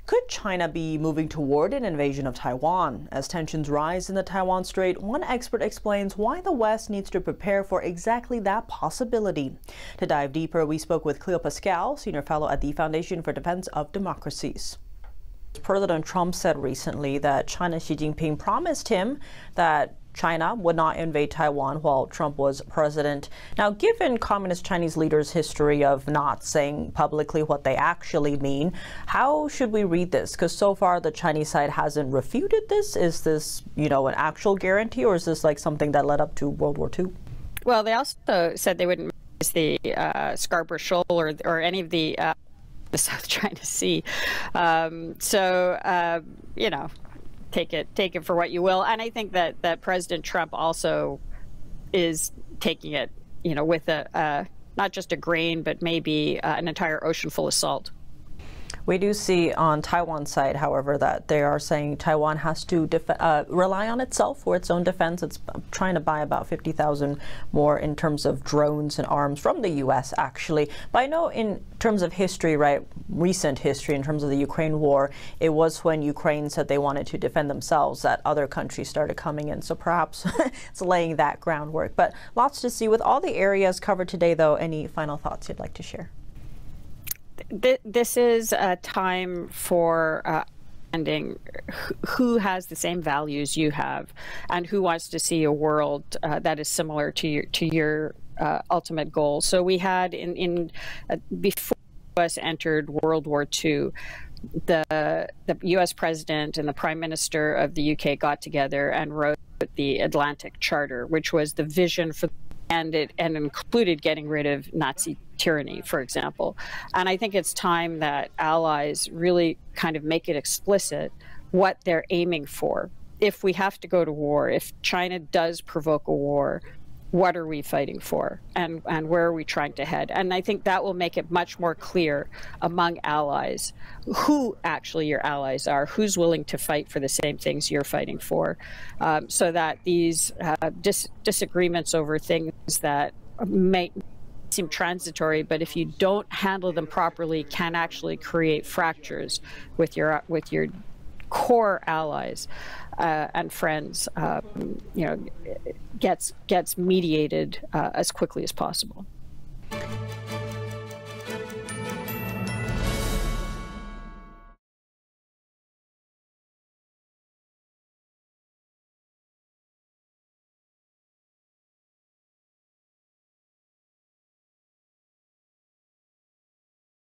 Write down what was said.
Could China be moving toward an invasion of Taiwan? As tensions rise in the Taiwan Strait, one expert explains why the West needs to prepare for exactly that possibility. To dive deeper, we spoke with Cleaw Pscal, Senior Fellow at the Foundation for Defense of Democracies. President Trump said recently that China's Xi Jinping promised him that China would not invade Taiwan while Trump was president. Now, given Communist Chinese leaders' history of not saying publicly what they actually mean, how should we read this? Because so far the Chinese side hasn't refuted this. Is this, an actual guarantee, or is this like something that led up to World War II? Well, they also said they wouldn't use the Scarborough Shoal or any of the South China Sea. Take it for what you will. And I think that President Trump also is taking it, with not just a grain, but maybe an entire ocean full of salt. We do see on Taiwan's side, however, that they are saying Taiwan has to rely on itself for its own defense. It's trying to buy about 50,000 more in terms of drones and arms from the U.S., actually. But I know in terms of history, right, recent history, in terms of the Ukraine war, it was when Ukraine said they wanted to defend themselves that other countries started coming in. So perhaps it's laying that groundwork. But lots to see. With all the areas covered today, though, any final thoughts you'd like to share? This is a time for understanding who has the same values you have, and who wants to see a world that is similar to your ultimate goal. So we had before the U.S. entered World War II, the U.S. president and the Prime Minister of the U.K. got together and wrote the Atlantic Charter, which was the vision for. And included getting rid of Nazi tyranny, for example. And I think it's time that allies really kind of make it explicit what they're aiming for. If we have to go to war, if China does provoke a war, what are we fighting for, and where are we trying to head? And I think that will make it much more clear among allies who actually your allies are, who's willing to fight for the same things you're fighting for, so that these disagreements over things that may seem transitory, but if you don't handle them properly, can actually create fractures with your core allies and friends, gets mediated as quickly as possible.